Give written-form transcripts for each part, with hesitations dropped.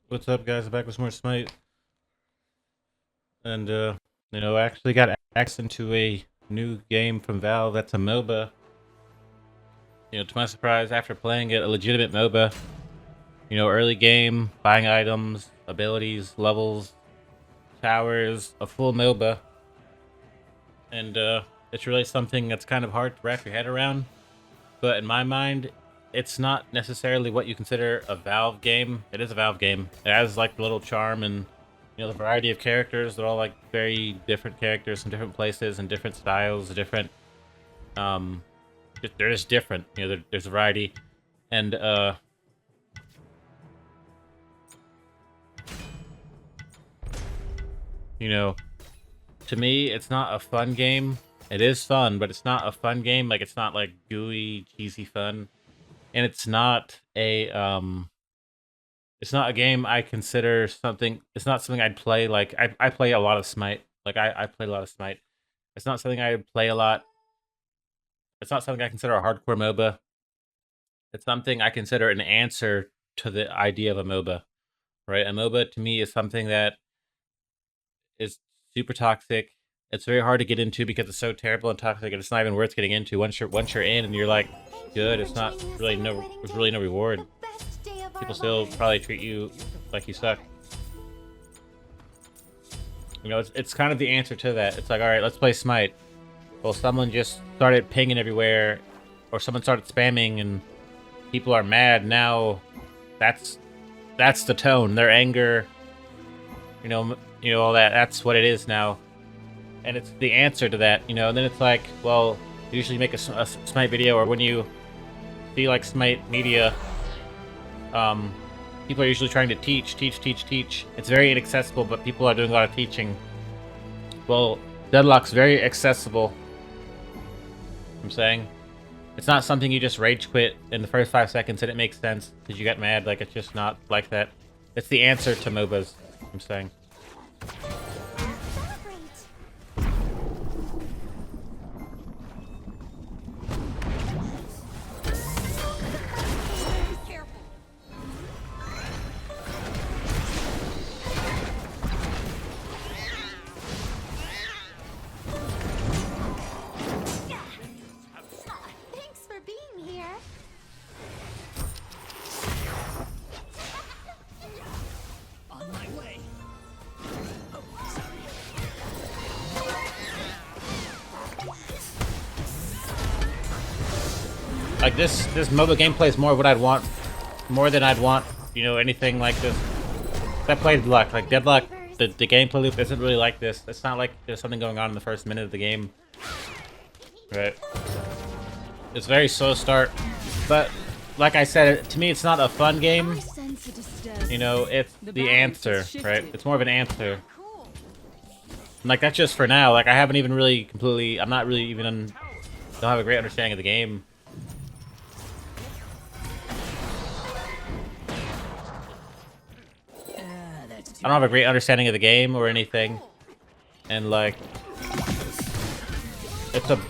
What's up, guys? Back with more Smite, and I actually got access into a new game from Valve. That's a MOBA. To my surprise, after playing it, a legitimate MOBA. Early game, buying items, abilities, levels, towers, a full MOBA, and it's really something that's kind of hard to wrap your head around. But in my mind, it's not necessarily what you consider a Valve game. It is a Valve game. It has like the little charm and the variety of characters. They're all like very different characters from different places and different styles, different. Um, they're just different. There's a variety, and you know, to me, it's not a fun game. It is fun, but it's not a fun game. Like it's not like gooey, cheesy fun, and it's not a game I consider something. It's not something I'd play. Like I play a lot of Smite. Like I play a lot of Smite. It's not something I play a lot. It's not something I consider a hardcore MOBA. It's something I consider an answer to the idea of a MOBA. Right? A MOBA to me is something that is super toxic. It's very hard to get into because it's so terrible and toxic, and it's not even worth getting into. Once you're in and you're like good, it's not really there's really no reward. People still probably treat you like you suck. It's kind of the answer to that. It's like, all right, let's play Smite. Well, someone just started pinging everywhere, or someone started spamming, and people are mad. Now, that's the tone. Their anger, all that. That's what it is now, and it's the answer to that. And then it's like, well, you usually make a Smite video, or when you see like Smite media, people are usually trying to teach. It's very inaccessible, but people are doing a lot of teaching. Well, Deadlock's very accessible. I'm saying it's not something you just rage quit in the first 5 seconds and it makes sense because you got mad. Like, it's just not like that. It's the answer to MOBAs. I'm saying. Thanks for being here. On my way. Oh, sorry. Like this MOBA gameplay is more of what I'd want, more than I'd want. Anything like this. That played Deadlock. Like Deadlock, the gameplay loop isn't really like this. It's not like there's something going on in the first minute of the game. Right. It's very slow start, but like I said, to me, it's not a fun game. It's the answer, right? It's more of an answer. Like that's just for now. Like I haven't even really completely. I'm not really even. Don't have a great understanding of the game. I don't have a great understanding of the game or anything, and like, it's a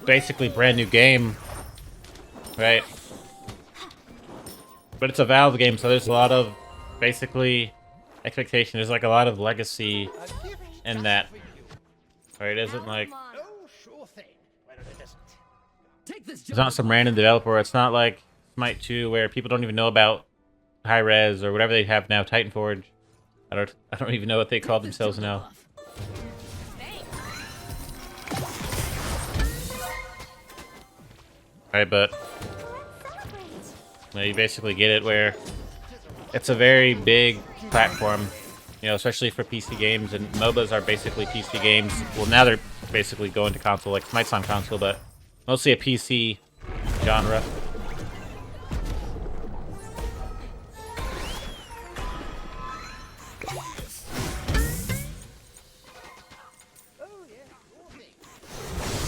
basically brand new game, right? But it's a Valve game, so there's a lot of basically expectation. There's like a lot of legacy in that. Right? It isn't like it's not some random developer. It's not like Smite 2 where people don't even know about High Res or whatever they have now. Titanforge. I don't even know what they call themselves now. Right, but you basically get it where it's a very big platform, especially for PC games, and MOBAs are basically PC games. Well, now they're basically going to console, like Smite's on console, but mostly a PC genre.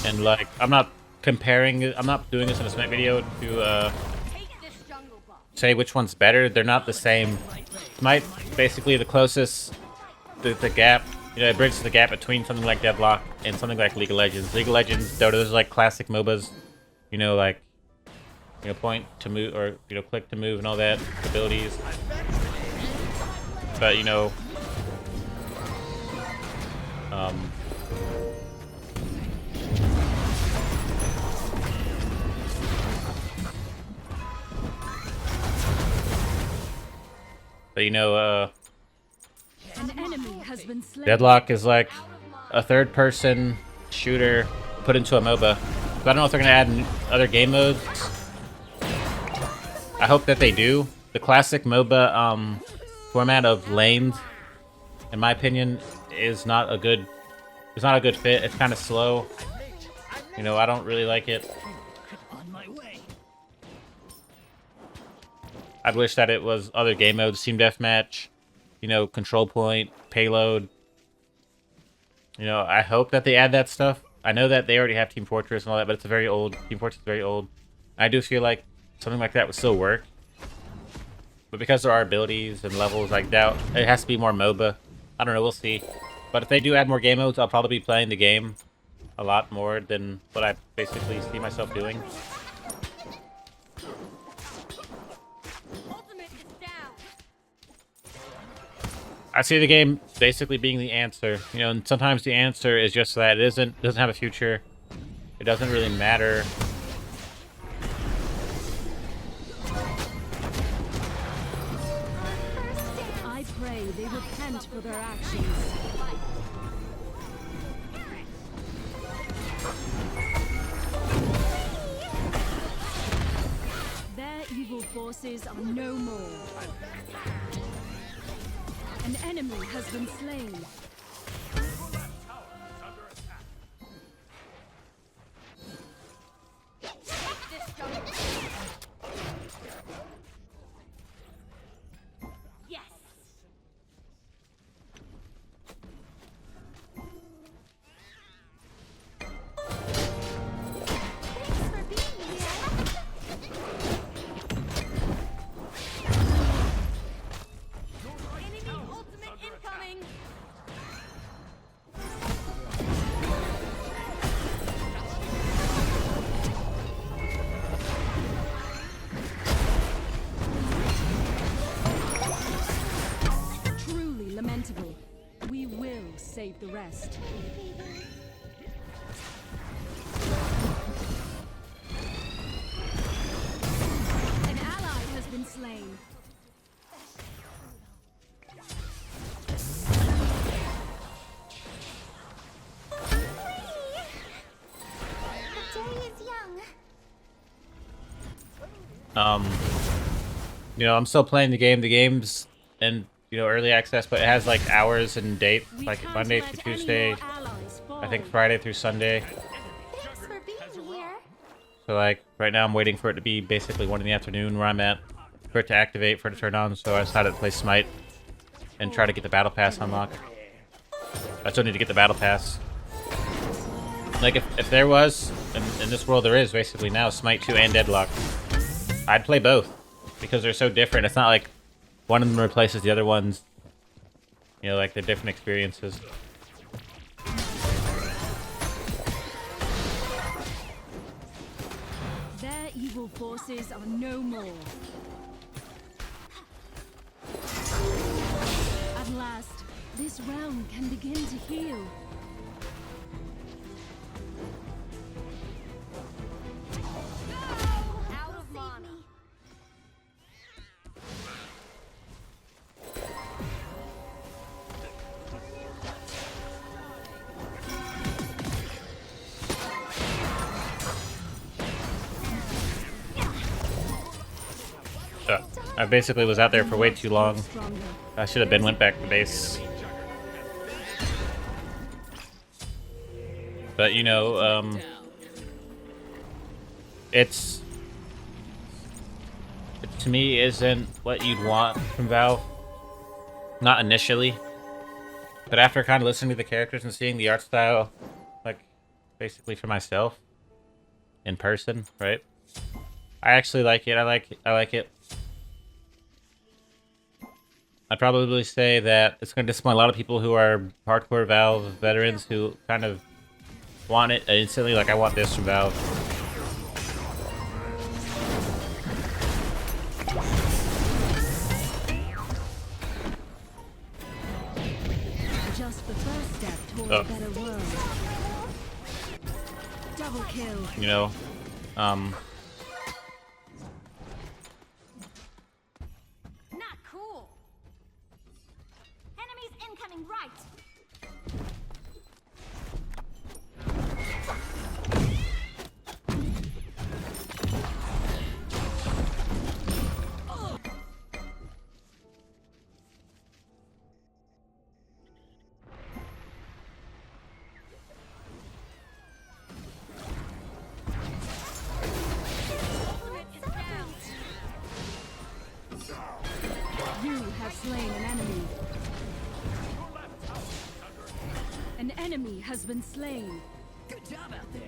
And like, I'm not doing this in a Smite video to say which one's better. They're not the same. Smite basically the closest, the gap. It bridges the gap between something like Deadlock and something like League of Legends. League of Legends, Dota, those are like classic MOBAs. Like, point to move or click to move and all that abilities. But you know, um, but you know, An enemy has been slain. Deadlock is like a third-person shooter put into a MOBA. So I don't know if they're gonna add other game modes. I hope that they do. The classic MOBA format of lanes, in my opinion, is not a good. It's not a good fit. It's kind of slow. You know, I don't really like it. On my way. I'd wish that it was other game modes, team deathmatch, you know, control point, payload. You know, I hope that they add that stuff. I know that they already have Team Fortress and all that, but it's a very old. Team Fortress is very old. I do feel like something like that would still work. But because there are abilities and levels, I doubt it has to be more MOBA. I don't know, we'll see. But if they do add more game modes, I'll probably be playing the game a lot more than what I basically see myself doing. Ultimate is down. I see the game basically being the answer. You know, and sometimes the answer is just that it doesn't have a future. It doesn't really matter. I pray they repent for their actions. Their evil forces are no more. An enemy has been slain. Yes. Thanks for being here. Enemy ultimate incoming. Truly lamentable. We will save the rest. An ally has been slain. The day is young. You know, I'm still playing the game. The game's in, you know, early access, but it has like hours and dates, We like can't Monday let through any Tuesday. more allies fall. I think Friday through Sunday. Thanks for being here. So like right now I'm waiting for it to be basically 1 in the afternoon where I'm at, for it to activate, for it to turn on. So I decided to play Smite and try to get the battle pass unlocked. I still need to get the battle pass. Like if there was, in this world there is basically now, Smite 2 and Deadlock, I'd play both because they're so different. It's not like one of them replaces the other ones. You know, like they're different experiences. Their evil forces are no more. At last, this realm can begin to heal. Out of mana. I basically was out there for way too long. Stronger. I should have went back to base. But you know, it's it to me isn't what you'd want from Valve. Not initially, but after kind of listening to the characters and seeing the art style, like basically for myself in person, right? I actually like it. I like it. I'd probably say that it's going to disappoint a lot of people who are hardcore Valve veterans who kind of want it instantly. Like I want this from Valve. For a better world. Double kill. You know, Not cool. Enemies incoming right. You have slain an enemy. An enemy has been slain. Good job out there.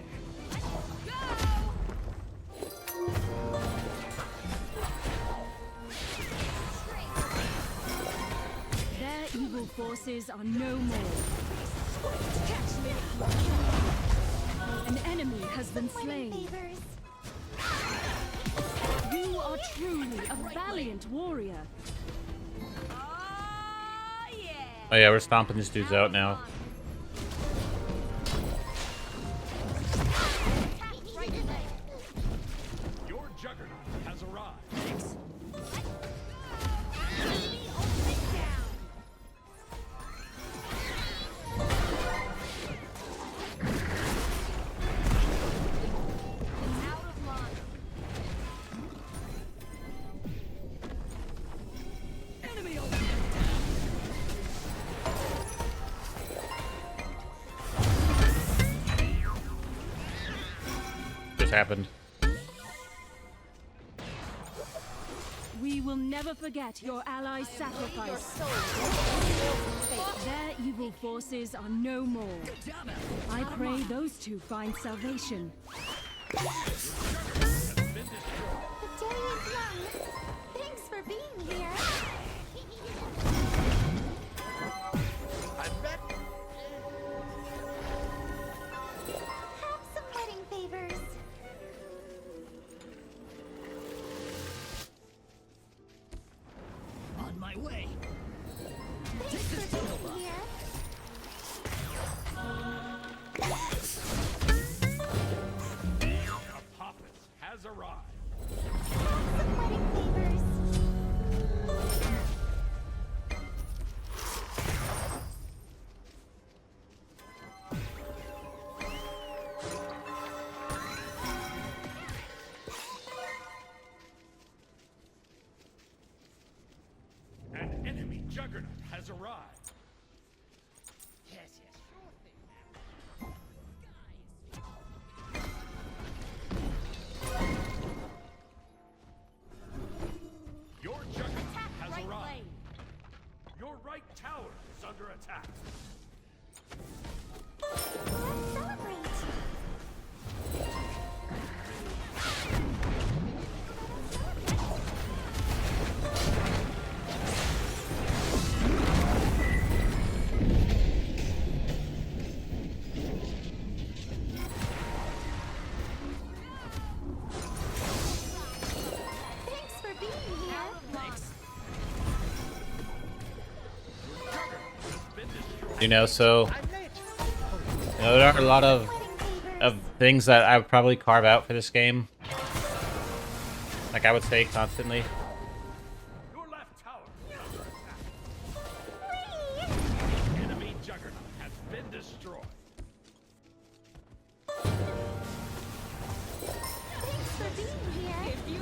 Their evil forces are no more. An enemy has been slain. Favors. You are truly a valiant warrior. oh yeah, we're stomping these dudes out now. Your juggernaut has arrived. Enemy ultimate Just happened. We will never forget your allies' sacrifice. Their evil forces are no more. I pray those two find salvation. The day is young. Thanks for being here. Have some wedding favors. on my way. Thanks for being here. Apophis has arrived. Have some wedding favors. An enemy juggernaut has arrived. Yes, sure thing, man. Your juggernaut has arrived. Your right tower is under attack. Let's celebrate. Thanks for being here. You know, so there are a lot Wedding favors. of things that I would probably carve out for this game. Like I would say constantly. Your left tower is under attack. Whee! Enemy juggernaut has been destroyed. Thanks for being here. If you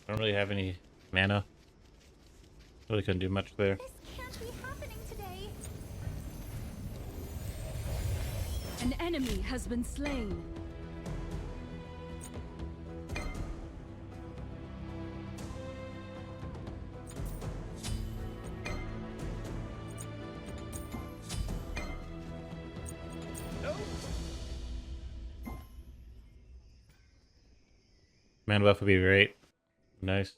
I don't really have any mana. Really couldn't do much there. This can't be happening today. An enemy has been slain. Mana buff would be great. Nice.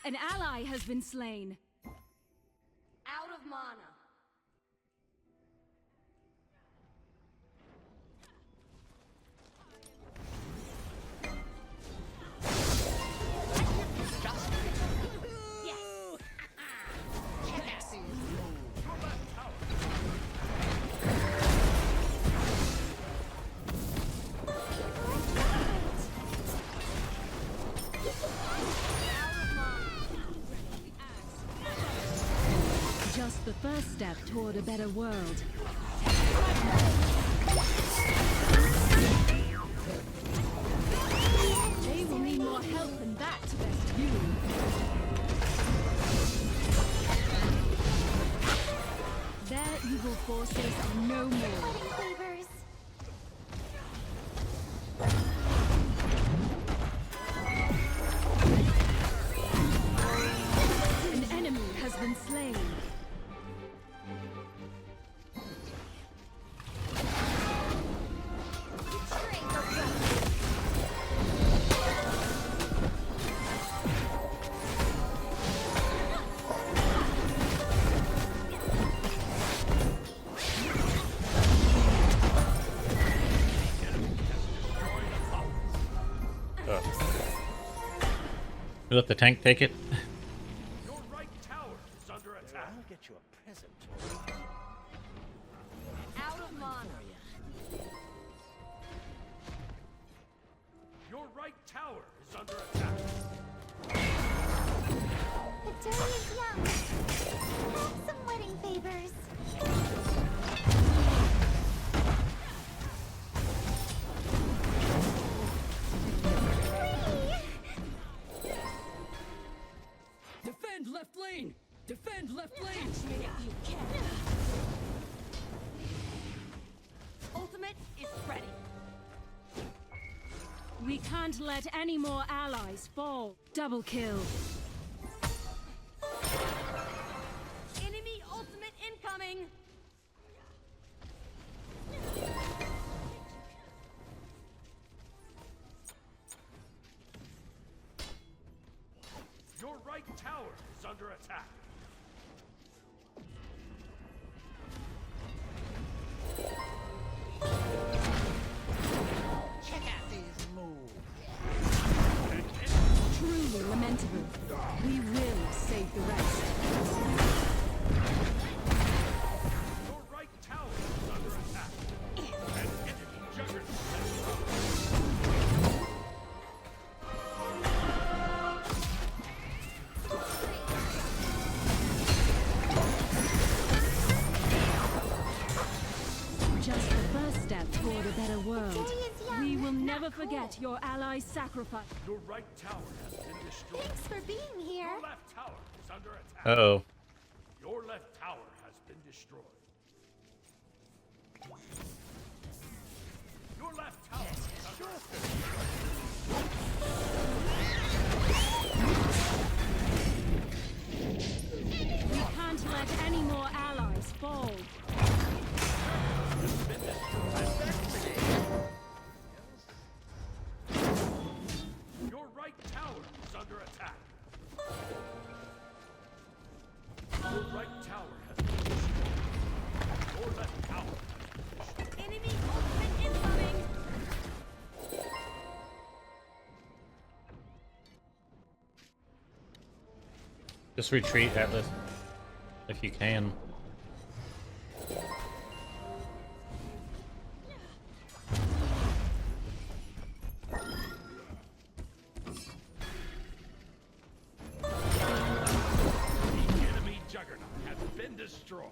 An ally has been slain. Out of mana. toward a better world. They will need more help than that to best you. Their evil forces are no more. Wedding favors. An enemy has been slain. Betraying the realm. We let the tank take it. Your right tower is under attack. I'll get you a present. Out of mana. Your right tower is under attack. The day is young. Have some wedding favors. Defend left lane! Defend left lane! Ultimate is ready. We can't let any more allies fall. Double kill. Enemy ultimate incoming. Your right tower is under attack. Check out these moves. Truly lamentable. We will save the rest. Your right tower is under attack. An enemy juggernaut has arrived. Just the first step toward a better world. Day is young. We will not never cold. forget your allies' sacrifice. Your right tower has been destroyed. Thanks for being here. Your left tower is under attack. Uh-oh. Your left tower has been destroyed. Your left tower is under attack. We can't let any more allies fall. Your right tower is under attack. Your right tower has been destroyed. Your left tower has been destroyed. Enemy ultimate incoming. Just retreat, Atlas. If you can. The enemy juggernaut has been destroyed.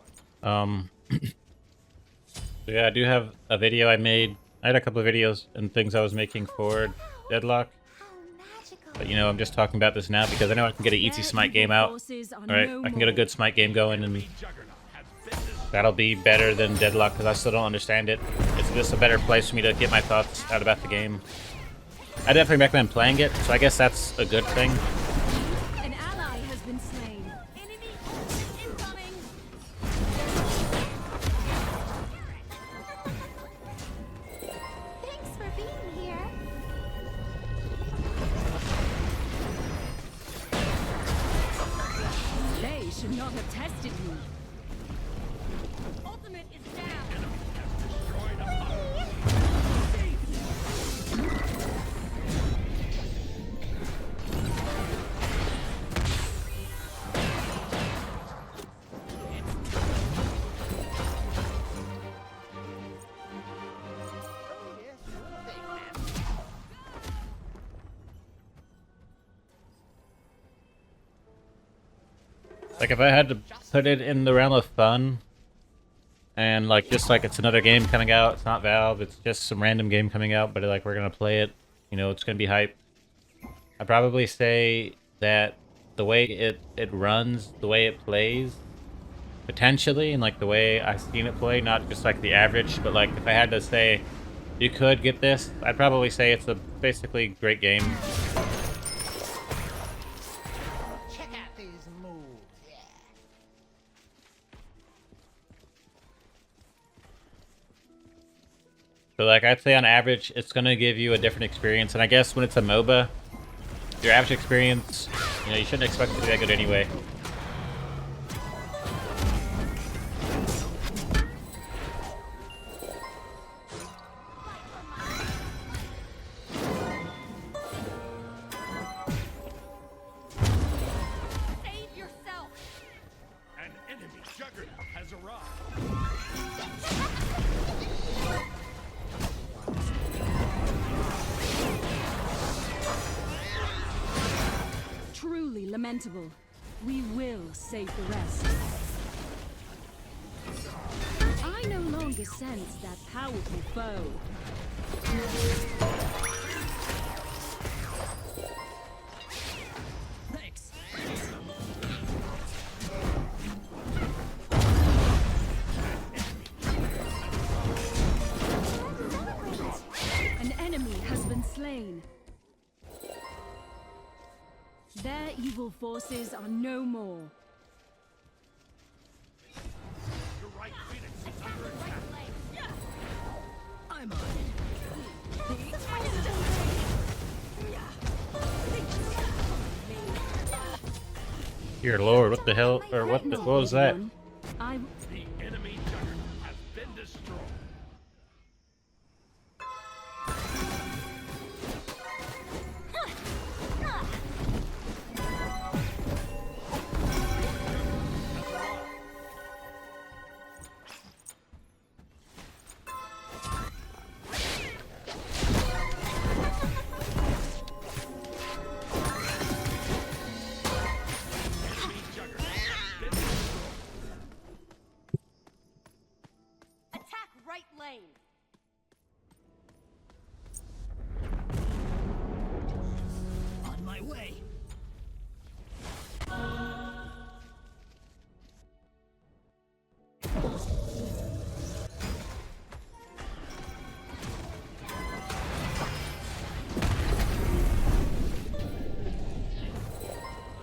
So yeah, I do have a video I made. I had a couple of videos and things I was making for Deadlock. How magical. But you know, I'm just talking about this now because I know I can get an easy Their Smite evil game out. forces are Alright, no I can get a more. good Smite game going and Juggernaut has been destroyed. that'll be better than Deadlock because I still don't understand it. It's just a better place for me to get my thoughts out about the game. I definitely recommend playing it, so I guess that's a good thing. An ally has been slain. Enemy ultimate incoming. Thanks for being here. They should not have tested me. Ultimate is down. Destroyed a hub. Yes, sure thing, man. Like if I had to put it in the realm of fun, And like just like it's another game coming out. It's not Valve. It's just some random game coming out. But like we're gonna play it. You know, it's gonna be hype. I'd probably say that the way it runs, the way it plays, potentially, and like the way I've seen it play, not just like the average, but like if I had to say you could get this, I'd probably say it's a basically great game. Check out these moves. Yeah. So like I'd say on average, it's gonna give you a different experience. And I guess when it's a MOBA, your average experience, you know, you shouldn't expect it to be that good anyway. Save yourself. An enemy juggernaut has arrived. Truly lamentable. We will save the rest. I no longer sense that powerful foe. Thanks. An enemy has been slain. Their evil forces are no more. Your right Phoenix is under attack. I'm on it. Dear Lord, what the hell? Or what was that? I The enemy juggernaut has been destroyed. Enemy juggernaut has been destroyed. Attack right lane. On my way.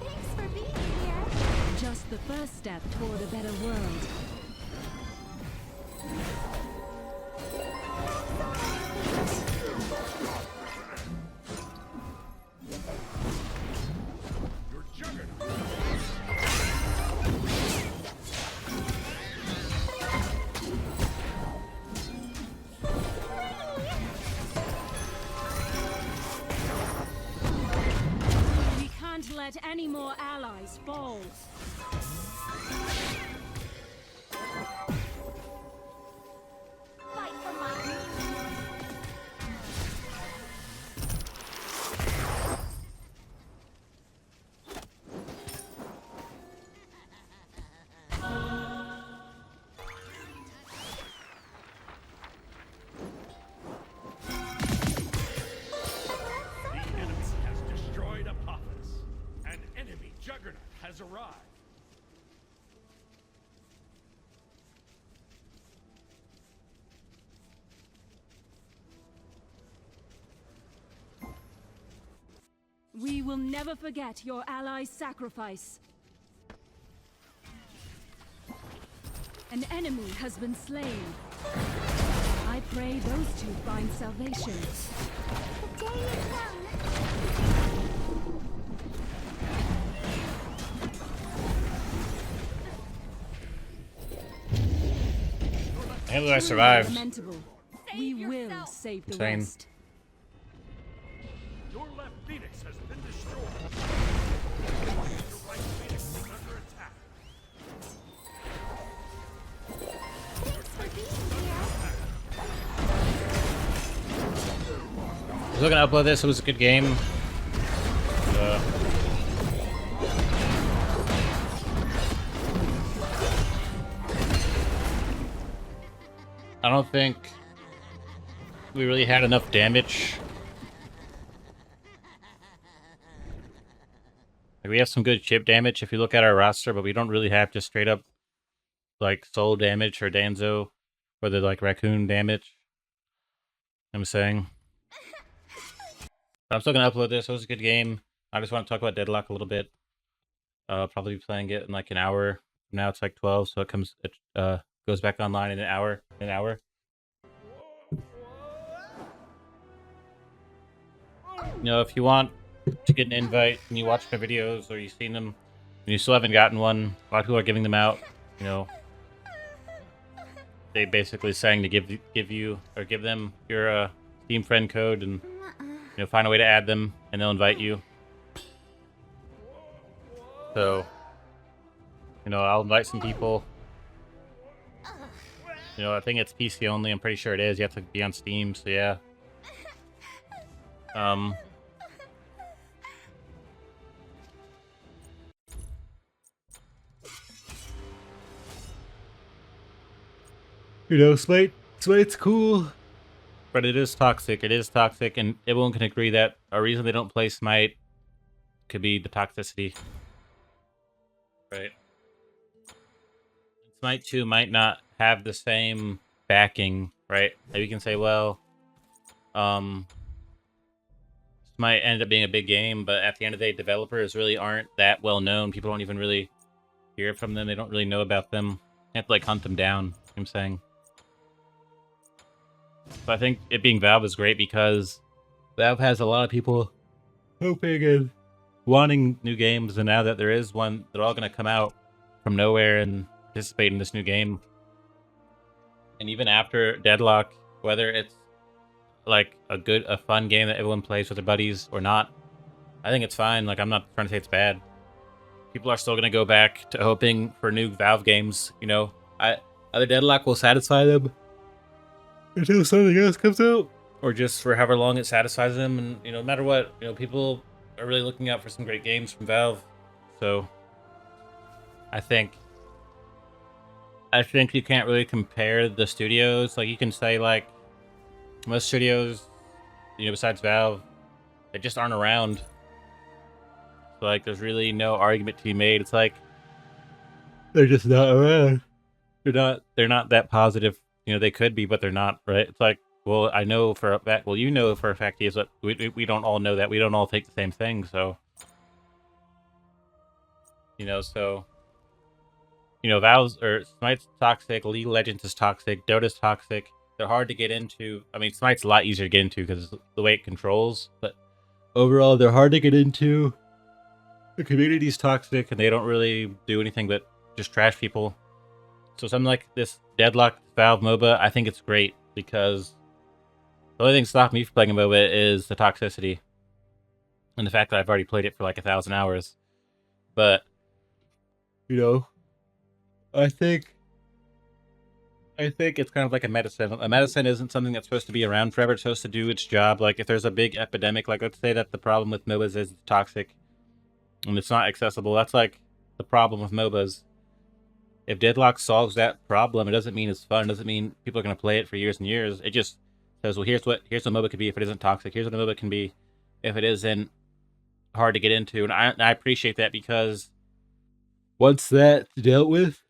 Thanks for being here. just the first step toward a better world. Your juggernaut. We can't let any more allies fall. Fight for mine. The enemy has destroyed Apophis. An enemy juggernaut has arrived. We will never forget your allies' sacrifice. An enemy has been slain. I pray those two find salvation. The day is young. How did I survive? Lamentable. We Save will yourself. save the Insane. rest. Your left Phoenix has been destroyed. Your right Phoenix is under attack. Thanks for being here. I was looking to upload this. It was a good game. Uh, I don't think we really had enough damage. Like, we have some good chip damage if you look at our roster, but we don't really have just straight up like soul damage or Danzo or the like raccoon damage. I'm saying. But I'm still gonna upload this. It was a good game. I just want to talk about Deadlock a little bit. Probably be playing it in like an hour. Now it's like 12, so it goes back online in an hour. You know, if you want to get an invite and you watch my videos or you've seen them and you still haven't gotten one, a lot of people are giving them out. You know, they basically saying to give them your Steam friend code and find a way to add them and they'll invite you. So, I'll invite some people. I think it's PC only. I'm pretty sure it is. You have to be on Steam. So yeah. Smite's cool. But it is toxic. It is toxic, and everyone can agree that a reason they don't play Smite could be the toxicity. Right. Smite 2 might not have the same backing, right? You can say, well, Smite ended up being a big game, but at the end of the day, developers really aren't that well known. People don't even really hear from them. They don't really know about them. You have to like hunt them down. You know what I'm saying. So I think it being Valve is great because Valve has a lot of people hoping and wanting new games, and now that there is one, they're all going to come out from nowhere and participate in this new game. And even after Deadlock, whether it's like a fun game that everyone plays with their buddies or not, I think it's fine. Like, I'm not trying to say it's bad. People are still going to go back to hoping for new Valve games. Either Deadlock will satisfy them until something else comes out, or just for however long it satisfies them. And no matter what, people are really looking out for some great games from Valve. So I think you can't really compare the studios. Like, you can say like most studios, besides Valve, they just aren't around. So like, there's really no argument to be made. It's like they're just not around. They're not that positive. They could be, but they're not, right? It's like, well, I know for a fact. Well, for a fact is that we don't all know that. We don't all think the same thing. So, Valve's or Smite's toxic. League of Legends is toxic. Dota's toxic. They're hard to get into. I mean, Smite's a lot easier to get into because the way it controls. But overall, they're hard to get into. The community's toxic, and they don't really do anything but just trash people. So something like this Deadlock Valve MOBA, I think it's great because the only thing stopping me from playing a MOBA is the toxicity and the fact that I've already played it for like 1,000 hours. But I think it's kind of like a medicine. A medicine isn't something that's supposed to be around forever. It's supposed to do its job. Like, if there's a big epidemic, like let's say that the problem with MOBAs is it's toxic and it's not accessible. That's like the problem with MOBAs. If Deadlock solves that problem, it doesn't mean it's fun. It doesn't mean people are going to play it for years and years. It just says, well, here's what MOBA could be if it isn't toxic. Here's what a MOBA can be if it isn't hard to get into. And I appreciate that because once that's dealt with,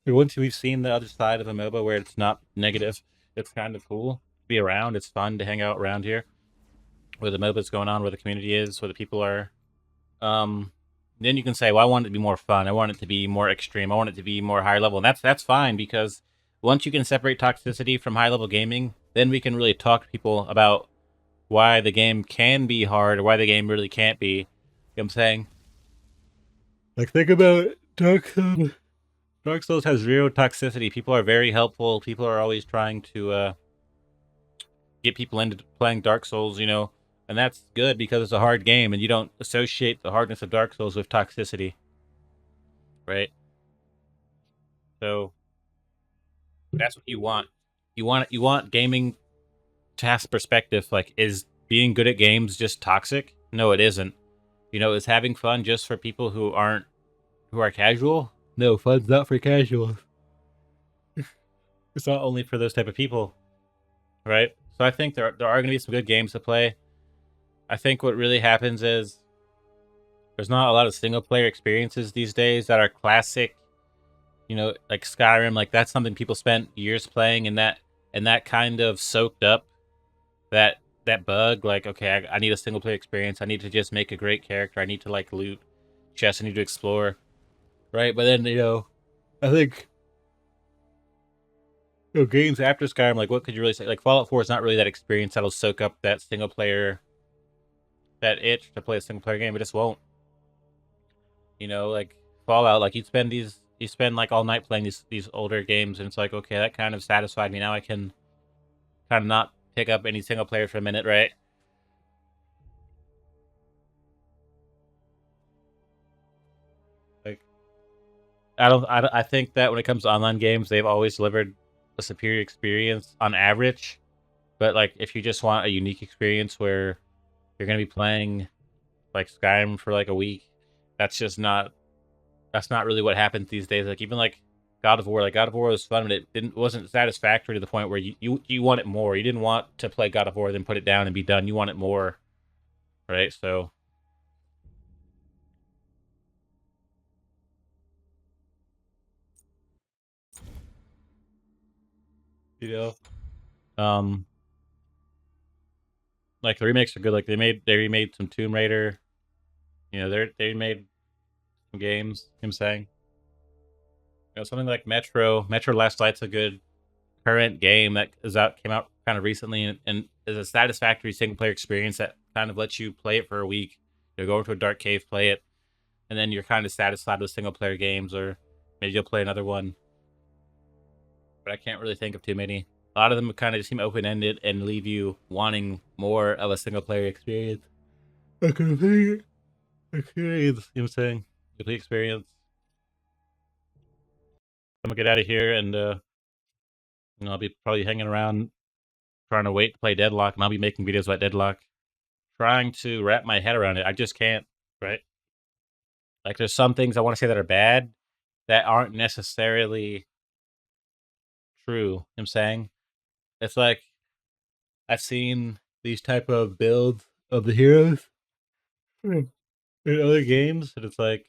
or once we've seen the other side of a MOBA where it's not negative, it's kind of cool to be around. It's fun to hang out around here where the MOBA's going on, where the community is, where the people are. Then you can say, well, I want it to be more fun. I want it to be more extreme. I want it to be more higher level. And that's fine, because once you can separate toxicity from high level gaming, then we can really talk to people about why the game can be hard or why the game really can't be. You know what I'm saying? Like, think about Dark Souls. Dark Souls has zero toxicity. People are very helpful. People are always trying to get people into playing Dark Souls, and that's good because it's a hard game, and you don't associate the hardness of Dark Souls with toxicity, right? So that's what you want. You want gaming to have perspective. Like, is being good at games just toxic? No, it isn't. Is having fun just for people who are casual? No, fun's not for casuals. It's not only for those type of people, right? So I think there are going to be some good games to play. I think what really happens is there's not a lot of single player experiences these days that are classic. You know, like Skyrim, like that's something people spent years playing, and that kind of soaked up that bug. Like, okay, I need a single player experience. I need to just make a great character. I need to like loot chests. I need to explore, right? But then I think games after Skyrim, like what could you really say? Like Fallout 4 is not really that experience that'll soak up that single player, that itch to play a single player game. It just won't. Like Fallout, like you spend like all night playing these older games, and it's like, okay, that kind of satisfied me. Now I can kind of not pick up any single player for a minute, right? Like I think that when it comes to online games, they've always delivered a superior experience on average. But like if you just want a unique experience where you're gonna be playing like Skyrim for like a week, that's not really what happens these days. Like even like God of War, like God of War was fun, but it wasn't satisfactory to the point where you want it more. You didn't want to play God of War, then put it down and be done. You want it more, right? So you know, um, like the remakes are good. Like they remade some Tomb Raider. They made some games. I'm saying, something like Metro Last Light's a good current game that came out kind of recently, and is a satisfactory single player experience that kind of lets you play it for a week. Go into a dark cave, play it, and then you're kind of satisfied with single player games, or maybe you'll play another one. But I can't really think of too many. A lot of them kind of just seem open ended and leave you wanting more of a single player experience. A complete experience. You know what I'm saying? Complete experience. I'm gonna get out of here, and I'll be probably hanging around trying to wait to play Deadlock, and I'll be making videos about Deadlock, trying to wrap my head around it. I just can't, right? Like, there's some things I want to say that are bad that aren't necessarily true. You know what I'm saying? It's like I've seen these type of builds of the heroes in other games, and it's like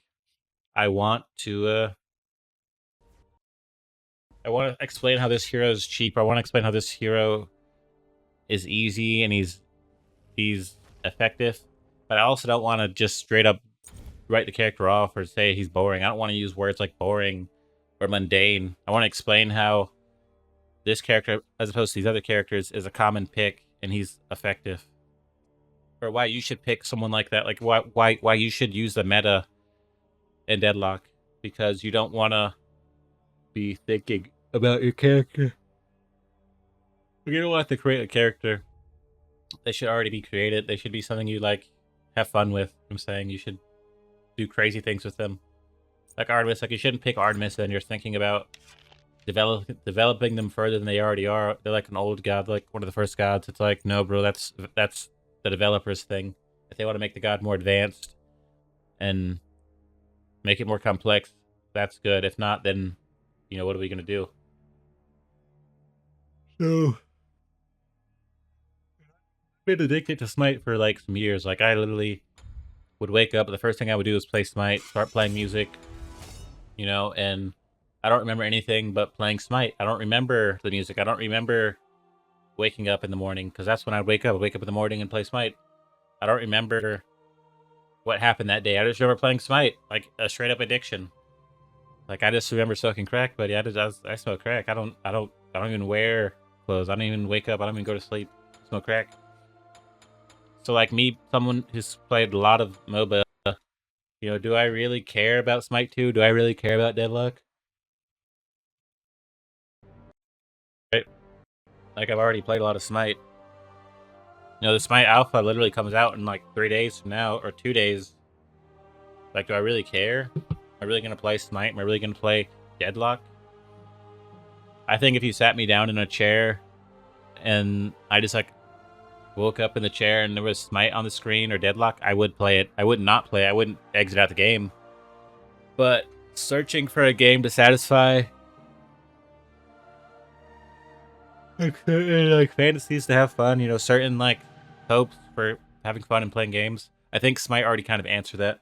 I want to explain how this hero is cheap. I want to explain how this hero is easy and he's effective, but I also don't want to just straight up write the character off or say he's boring. I don't want to use words like boring or mundane. I want to explain how this character, as opposed to these other characters, is a common pick and he's effective. Or why you should pick someone like that. Like why you should use the meta in Deadlock, because you don't want to be thinking about your character. You don't want to create a character. They should already be created. They should be something you like have fun with. I'm saying you should do crazy things with them. Like Artemis, like you shouldn't pick Artemis and you're thinking about developing them further than they already are. They're like an old god, like one of the first gods. It's like, no, bro, that's the developer's thing. If they want to make the god more advanced and make it more complex, that's good. If not, then what are we gonna do? So I've been addicted to Smite for like some years. Like I literally would wake up, the first thing I would do is play Smite, start playing music, and I don't remember anything but playing Smite. I don't remember the music. I don't remember waking up in the morning, because that's when I'd wake up. I'd wake up in the morning and play Smite. I don't remember what happened that day. I just remember playing Smite, like a straight up addiction. Like I just remember smoking crack, buddy. I smoke crack. I don't even wear clothes. I don't even wake up. I don't even go to sleep. I smoke crack. So like me, someone who's played a lot of MOBA, do I really care about Smite 2? Do I really care about Deadlock? Right? Like I've already played a lot of Smite. The Smite Alpha literally comes out in like 3 days from now, or 2 days. Like, do I really care? Am I really gonna play Smite? Am I really gonna play Deadlock? I think if you sat me down in a chair and I just like woke up in the chair and there was Smite on the screen or Deadlock, I would play it. I would not play it. I wouldn't exit out the game. But searching for a game to satisfy like certain like fantasies to have fun, certain like hopes for having fun and playing games. I think Smite already kind of answered that.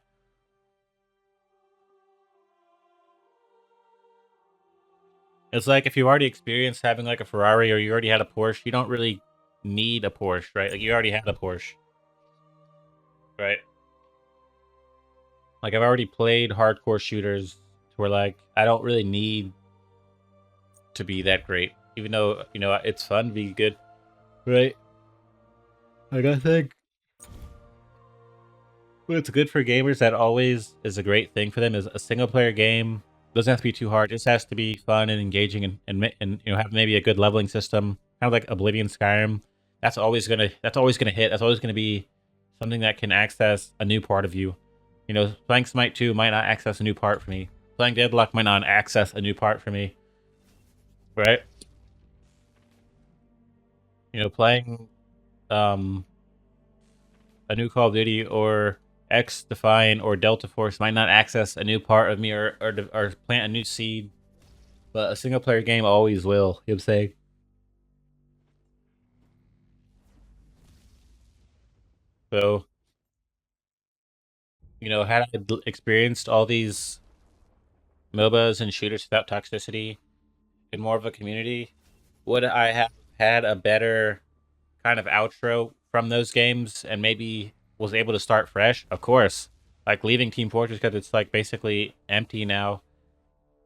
It's like if you already experienced having like a Ferrari or you already had a Porsche, you don't really need a Porsche, right? Like you already had a Porsche, right? Like I've already played hardcore shooters where like I don't really need to be that great, even though it's fun to be good, right? Like I think what's good for gamers that always is a great thing for them is a single player game. Doesn't have to be too hard. It just has to be fun and engaging and have maybe a good leveling system, kind of like Oblivion, Skyrim. That's always gonna hit. That's always gonna be something that can access a new part of you. Playing Smite 2 might not access a new part for me. Playing Deadlock might not access a new part for me, right? Playing um a new Call of Duty or X Defiant or Delta Force might not access a new part of me or plant a new seed, but a single player game always will. You know what I'm saying? So, had I experienced all these MOBAs and shooters without toxicity in more of a community, would I have had a better kind of outro from those games and maybe was able to start fresh? Of course. Like leaving Team Fortress because it's like basically empty now.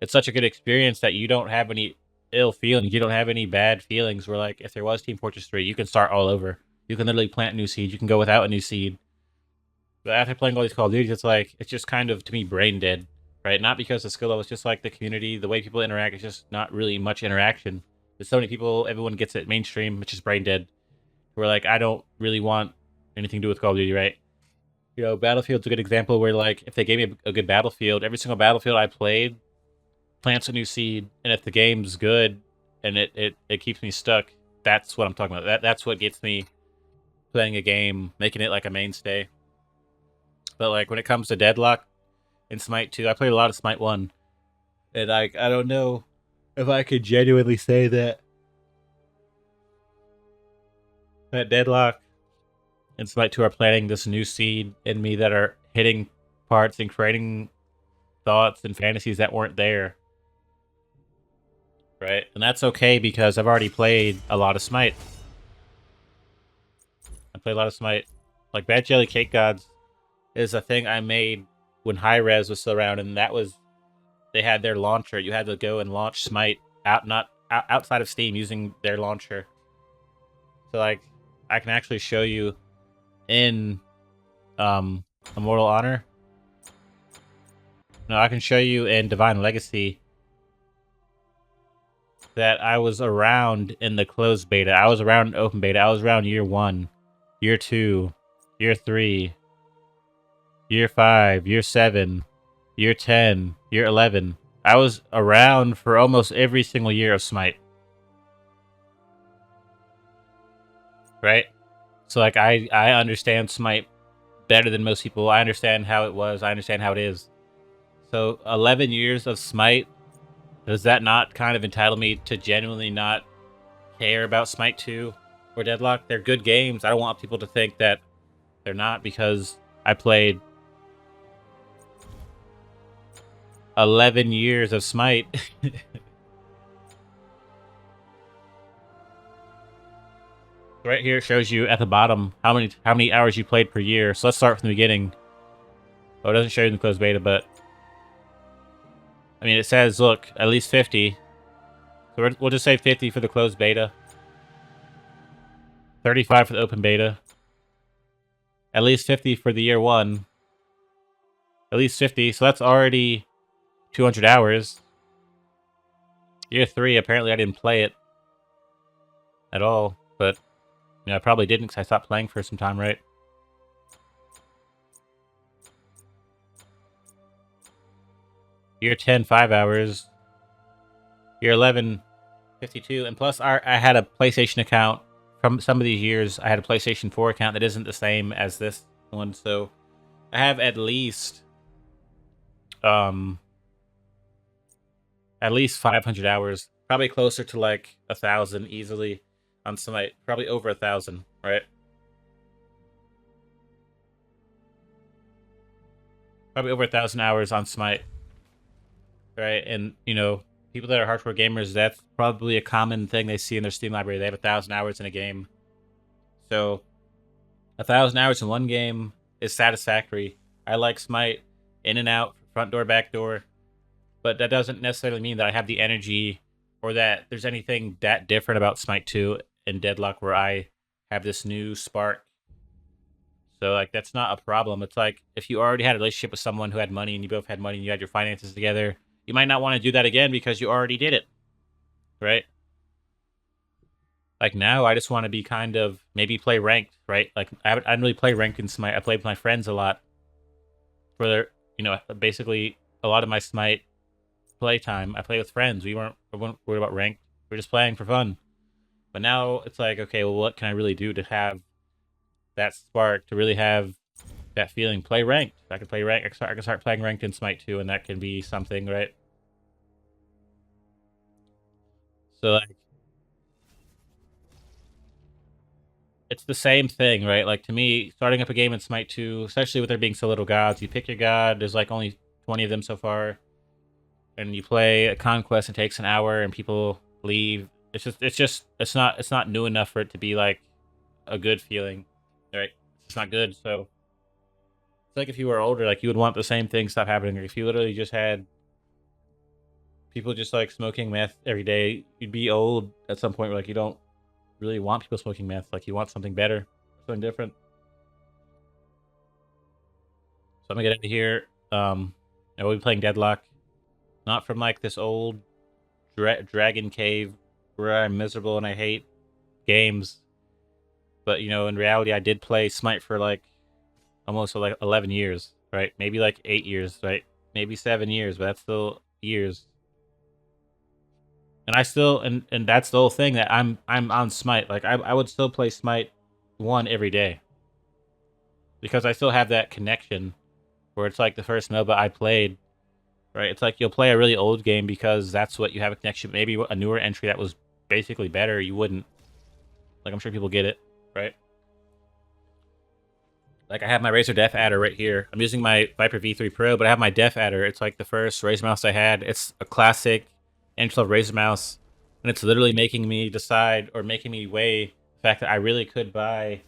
It's such a good experience that you don't have any ill feelings. You don't have any bad feelings. Where like if there was Team Fortress 3, you can start all over. You can literally plant a new seed. You can go without a new seed. But after playing all these Call of Duties, it's just kind of to me brain dead, right? Not because the skill level, it's just like the community, the way people interact. It's just not really much interaction. There's so many people, everyone gets it mainstream, which is brain dead. Where like I don't really want anything to do with Call of Duty, right? Battlefield's a good example where like if they gave me a good Battlefield, every single Battlefield I played plants a new seed, and if the game's good and it keeps me stuck, that's what I'm talking about. That's what gets me playing a game, making it like a mainstay. But like when it comes to Deadlock and Smite 2, I played a lot of Smite 1, and I don't know if I could genuinely say that Deadlock and Smite 2 are planting this new seed in me that are hitting parts and creating thoughts and fantasies that weren't there. Right? And that's okay because I've already played a lot of Smite. I played a lot of Smite. Like Bad Jelly Cake Gods is a thing I made when High Res was still around, and that was they had their launcher. You had to go and launch Smite outside of Steam using their launcher. So like I can actually show you in Immortal Honor. No, I can show you in Divine Legacy that I was around in the closed beta. I was around in open beta. I was around year 1, year 2, year 3, year 5, year 7, year 10, year 11. I was around for almost every single year of Smite. Right? So like I understand Smite better than most people. I understand how it was. I understand how it is. So 11 years of Smite, does that not kind of entitle me to genuinely not care about Smite 2 or Deadlock? They're good games. I don't want people to think that they're not because I played 11 years of Smite. Right here it shows you at the bottom how many hours you played per year. So let's start from the beginning. Oh, it doesn't show you in the closed beta, but I mean, it says, look, at least 50. So we'll just say 50 for the closed beta. 35 for the open beta. At least 50 for the year 1. At least 50, so that's already 200 hours. Year 3, apparently I didn't play it at all, but I probably didn't because I stopped playing for some time, right? Year 10, 5 hours. Year 11, 52. And plus, I had a PlayStation account from some of these years. I had a PlayStation 4 account that isn't the same as this one. So I have at least 500 hours Probably closer to like 1,000 easily on Smite. Probably over 1,000, right? Probably over 1,000 hours on Smite, right? And you know, people that are hardcore gamers, that's probably a common thing they see in their Steam library. They have 1,000 hours in a game. So 1,000 hours in one game is satisfactory. I like Smite in and out, front door, back door, but that doesn't necessarily mean that I have the energy or that there's anything that different about Smite 2 and Deadlock where I have this new spark. So like that's not a problem. It's like if you already had a relationship with someone who had money and you both had money and you had your finances together, you might not want to do that again because you already did it. Right? Like now I just want to be kind of maybe play ranked, right? Like I don't really play ranked in Smite. I play with my friends a lot. For their, you know, basically a lot of my Smite playtime, I play with friends. We weren't worried about ranked. We are just playing for fun. But now it's like, okay, well, what can I really do to have that spark, to really have that feeling? Play ranked. I can play ranked. I can start playing ranked in Smite 2, and that can be something, right? So like, it's the same thing, right? Like to me, starting up a game in Smite 2, especially with there being so little gods, you pick your god. There's like only 20 of them so far, and you play a conquest. It takes an hour, and people leave. It's not new enough for it to be like a good feeling, right? It's not good. So it's like if you were older, like you would want the same thing stop happening. If you literally just had people just like smoking meth every day, you'd be old at some point where like you don't really want people smoking meth. Like you want something better, something different. So I'm gonna get out of here. I will be playing Deadlock, not from like this old dragon cave where I'm miserable and I hate games. But you know, in reality, I did play Smite for like almost like 11 years, right? Maybe like 8 years, right? Maybe 7 years, but that's still years. And I still, and that's the whole thing, that I'm on Smite. Like I would still play Smite 1 every day because I still have that connection where it's like the first MOBA I played, right? It's like you'll play a really old game because that's what you have a connection. Maybe a newer entry that was basically better, you wouldn't. Like I'm sure people get it, right? Like I have my Razer Def Adder right here. I'm using my Viper V3 Pro, but I have my Def Adder. It's like the first Razer mouse I had. It's a classic entry-level Razer mouse, and it's literally making me decide or making me weigh the fact that I really could buy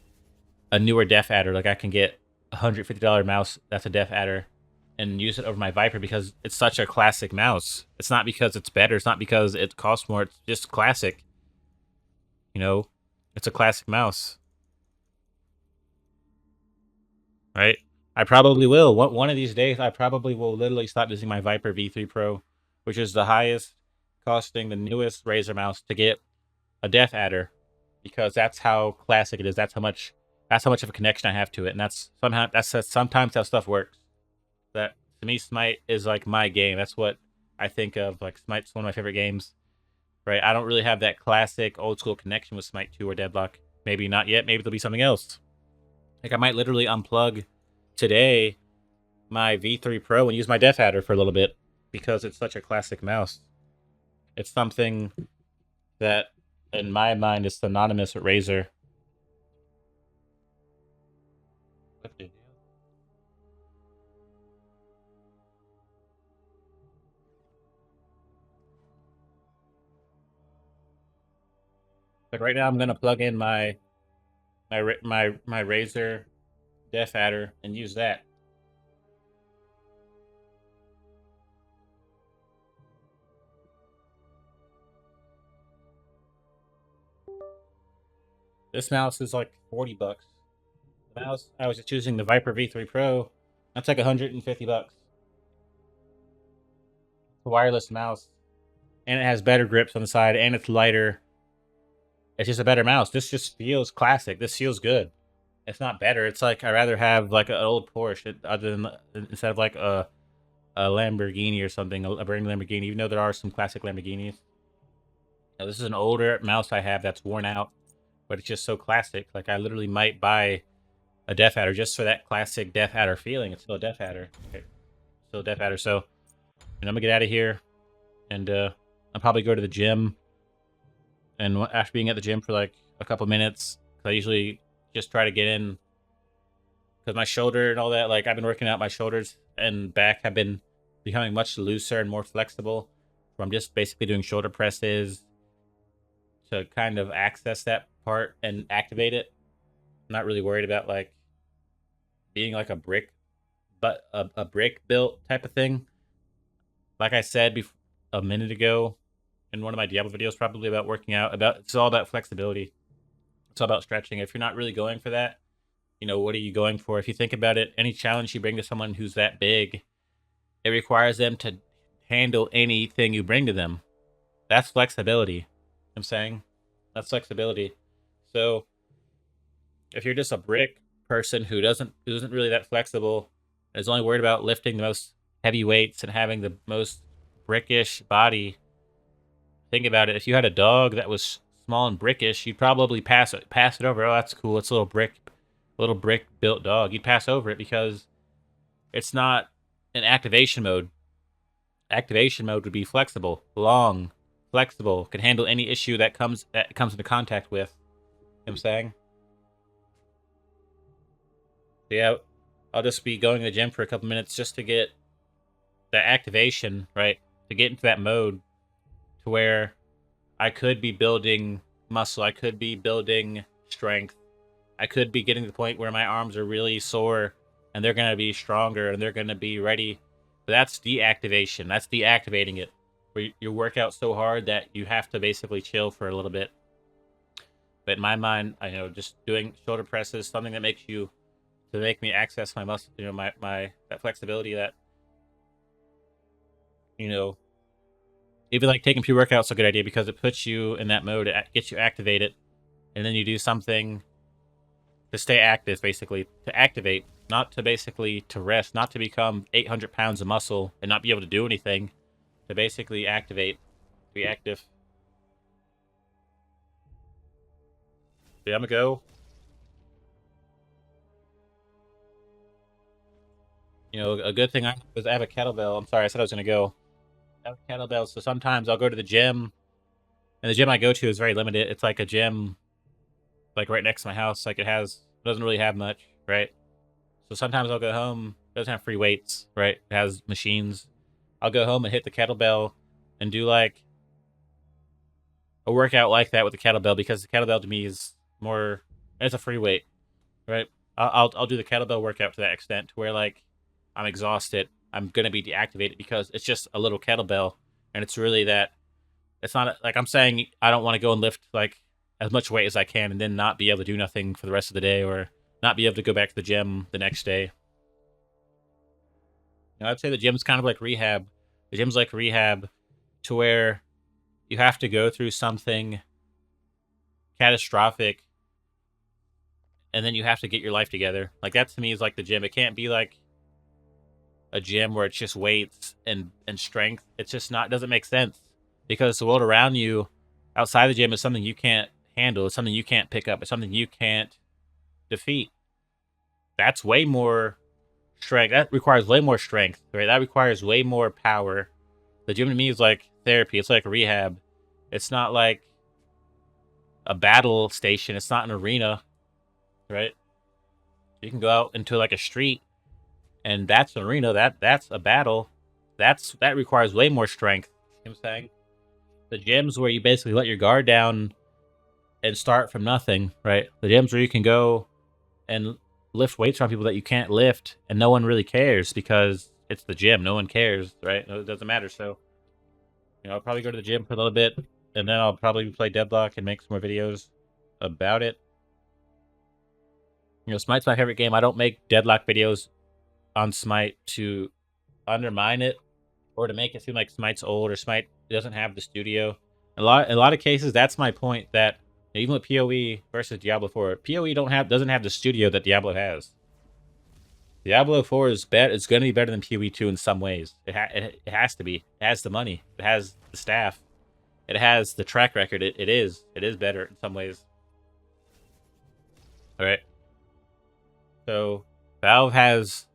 a newer Def Adder. Like I can get a $150 mouse that's a Def Adder and use it over my Viper because it's such a classic mouse. It's not because it's better. It's not because it costs more. It's just classic. You know, it's a classic mouse. Right? I probably will. One of these days, I probably will literally stop using my Viper V3 Pro, which is the highest costing, the newest Razer mouse, to get a Def Adder, because that's how classic it is. That's how much of a connection I have to it, and that's sometimes how stuff works. That to me, Smite is like my game. That's what I think of. Like Smite's one of my favorite games. Right? I don't really have that classic old school connection with Smite 2 or Deadlock. Maybe not yet. Maybe there'll be something else. Like I might literally unplug today my V3 Pro and use my Def Adder for a little bit because it's such a classic mouse. It's something that, in my mind, is synonymous with Razer. Like right now, I'm gonna plug in my Razer Def Adder and use that. This mouse is like $40. The mouse I was just using the Viper V3 Pro. That's like $150. It's a wireless mouse, and it has better grips on the side, and it's lighter. It's just a better mouse. This just feels classic. This feels good. It's not better. It's like I'd rather have like an old Porsche other than instead of like a Lamborghini or something, a brand new Lamborghini. Even though there are some classic Lamborghinis. Now, this is an older mouse I have that's worn out, but it's just so classic. Like I literally might buy a Def Adder just for that classic Def Adder feeling. It's still a Def Adder. Okay. Still a Def Adder. So, and I'm gonna get out of here, and I'll probably go to the gym, and after being at the gym for like a couple minutes, 'cause I usually just try to get in, because my shoulder and all that, like I've been working out, my shoulders and back have been becoming much looser and more flexible. So I'm just basically doing shoulder presses to kind of access that part and activate it. I'm not really worried about like being like a brick, but a brick built type of thing. Like I said a minute ago in one of my Diablo videos, probably about working out, about it's all about flexibility. It's all about stretching. If you're not really going for that, what are you going for? If you think about it, any challenge you bring to someone who's that big, it requires them to handle anything you bring to them. That's flexibility. I'm saying that's flexibility. So if you're just a brick person who isn't really that flexible, and is only worried about lifting the most heavy weights and having the most brickish body, think about it. If you had a dog that was small and brickish, you'd probably pass it over. Oh, that's cool. It's a little brick built dog. You'd pass over it because it's not an activation mode. Activation mode would be flexible, long, flexible, can handle any issue that comes into contact with. You know what I'm saying? So yeah, I'll just be going to the gym for a couple minutes just to get that activation, right? To get into that mode to where I could be building muscle, I could be building strength, I could be getting to the point where my arms are really sore and they're going to be stronger and they're going to be ready. But that's deactivation. That's deactivating it. Where you work out so hard that you have to basically chill for a little bit. But in my mind, I know just doing shoulder presses, something that makes to make me access my muscle, my that flexibility that, even like taking pre-workout's a good idea because it puts you in that mode, it gets you activated, and then you do something to stay active, basically, to activate, not to basically to rest, not to become 800 pounds of muscle and not be able to do anything, to basically activate, be active. Yeah, I'm gonna go. A good thing I have a kettlebell. I'm sorry, I said I was gonna go. I have a kettlebell, so sometimes I'll go to the gym, and the gym I go to is very limited. It's like a gym, like right next to my house. Like doesn't really have much, right? So sometimes I'll go home. It doesn't have free weights, right? It has machines. I'll go home and hit the kettlebell and do like a workout like that with the kettlebell because the kettlebell to me is more. It's a free weight, right? I'll do the kettlebell workout to that extent to where like I'm exhausted. I'm gonna be deactivated because it's just a little kettlebell, and it's really that. It's not like I'm saying I don't want to go and lift like as much weight as I can and then not be able to do nothing for the rest of the day or not be able to go back to the gym the next day. I'd say the gym's kind of like rehab. The gym's like rehab to where you have to go through something catastrophic and then you have to get your life together. Like that to me is like the gym. It can't be like a gym where it's just weights and strength. It's just not, doesn't make sense because the world around you outside the gym is something you can't handle. It's something you can't pick up. It's something you can't defeat. That's way more strength. That requires way more strength, right? That requires way more power. The gym to me is like therapy. It's like rehab. It's not like a battle station. It's not an arena, right? You can go out into like a street and that's an arena. That's a battle. That requires way more strength. You know what I'm saying? The gyms where you basically let your guard down and start from nothing, right? The gyms where you can go and lift weights from people that you can't lift and no one really cares because it's the gym. No one cares, right? It doesn't matter. So, I'll probably go to the gym for a little bit and then I'll probably play Deadlock and make some more videos about it. Smite's my favorite game. I don't make Deadlock videos on Smite to undermine it or to make it seem like Smite's old or Smite doesn't have the studio. In a lot of cases, that's my point that even with PoE versus Diablo 4, PoE doesn't have the studio that Diablo has. Diablo 4 is it's going to be better than PoE 2 in some ways. It has to be. It has the money. It has the staff. It has the track record. It is better in some ways. All right. So Valve has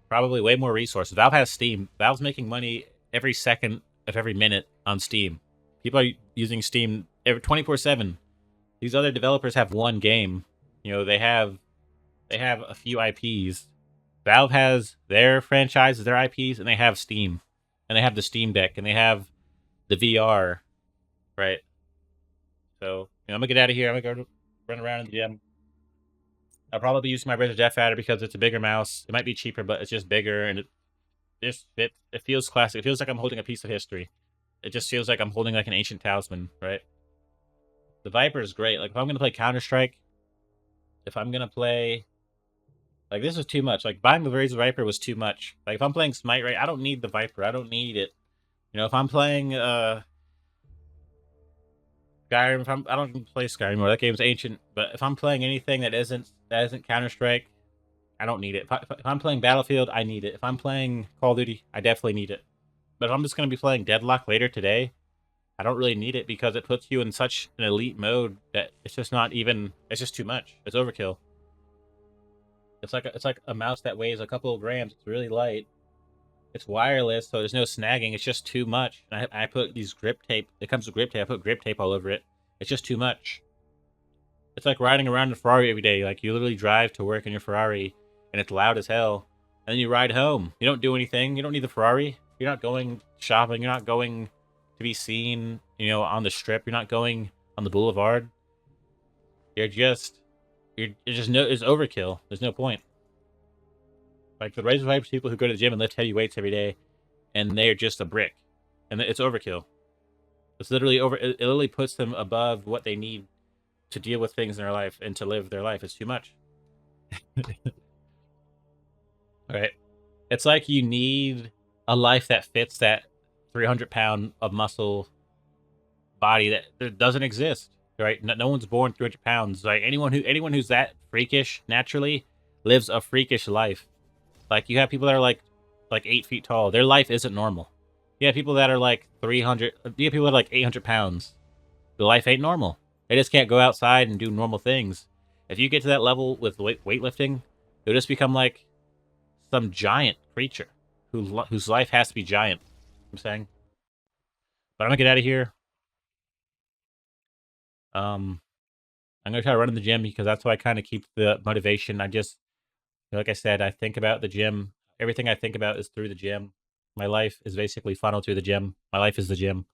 probably way more resources. Valve has Steam. Valve's making money every second of every minute on Steam. People are using Steam 24/7. These other developers have one game. You know, they have a few IPs. Valve has their franchises, their IPs, and they have Steam, and they have the Steam Deck, and they have the VR, right? So I'm gonna get out of here. I'm gonna go run around in the gym. I'll probably be using my Razor Death Adder because it's a bigger mouse. It might be cheaper, but it's just bigger, and it feels classic. It feels like I'm holding a piece of history. It just feels like I'm holding like an ancient talisman, right? The Viper is great. Like if I'm gonna play Counter-Strike, if I'm gonna play, like, this is too much. Like buying the Razor Viper was too much. Like if I'm playing Smite, right, I don't need the Viper. I don't need it. If I'm playing Skyrim, I don't even play Skyrim anymore. That game's ancient. But if I'm playing anything that isn't Counter-Strike, I don't need it. If I'm playing Battlefield, I need it. If I'm playing Call of Duty, I definitely need it. But if I'm just gonna be playing Deadlock later today, I don't really need it because it puts you in such an elite mode that it's just not even. It's just too much. It's overkill. It's like a mouse that weighs a couple of grams. It's really light. It's wireless, so there's no snagging. It's just too much. And I put these grip tape. It comes with grip tape. I put grip tape all over it. It's just too much. It's like riding around in a Ferrari every day. Like you literally drive to work in your Ferrari, and it's loud as hell. And then you ride home. You don't do anything. You don't need the Ferrari. You're not going shopping. You're not going to be seen, on the strip. You're not going on the boulevard. It's overkill. There's no point. Like the Razor Vipers people who go to the gym and lift heavy weights every day, and they're just a brick, and it's overkill. It's literally it literally puts them above what they need to deal with things in their life and to live their life. It's too much. All right, it's like you need a life that fits that 300-pound of muscle body that doesn't exist. Right? No one's born 300 pounds. Right? Anyone who's that freakish naturally lives a freakish life. Like you have people that are like 8 feet tall. Their life isn't normal. You have people that are like 300. You have people that are like 800 pounds. Their life ain't normal. They just can't go outside and do normal things. If you get to that level with weightlifting, you'll just become like some giant creature whose life has to be giant. I'm saying. But I'm gonna get out of here. I'm gonna try to run in the gym because that's why I kind of keep the motivation. Like I said, I think about the gym. Everything I think about is through the gym. My life is basically funneled through the gym. My life is the gym.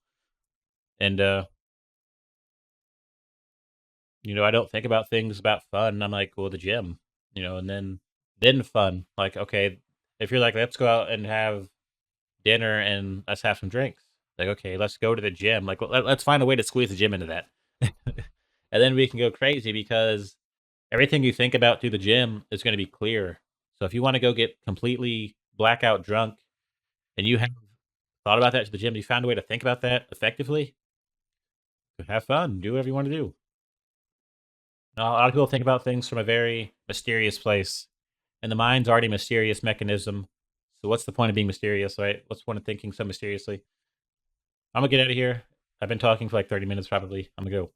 And I don't think about things about fun. I'm like, well, the gym, and then fun. Like, okay, if you're like, let's go out and have dinner and let's have some drinks. Like, okay, let's go to the gym. Like, let's find a way to squeeze the gym into that. And then we can go crazy because everything you think about through the gym is going to be clear. So if you want to go get completely blackout drunk and you have thought about that to the gym, you found a way to think about that effectively, have fun, do whatever you want to do. Now, a lot of people think about things from a very mysterious place, and the mind's already a mysterious mechanism. So what's the point of being mysterious, right? What's the point of thinking so mysteriously? I'm going to get out of here. I've been talking for like 30 minutes probably. I'm going to go.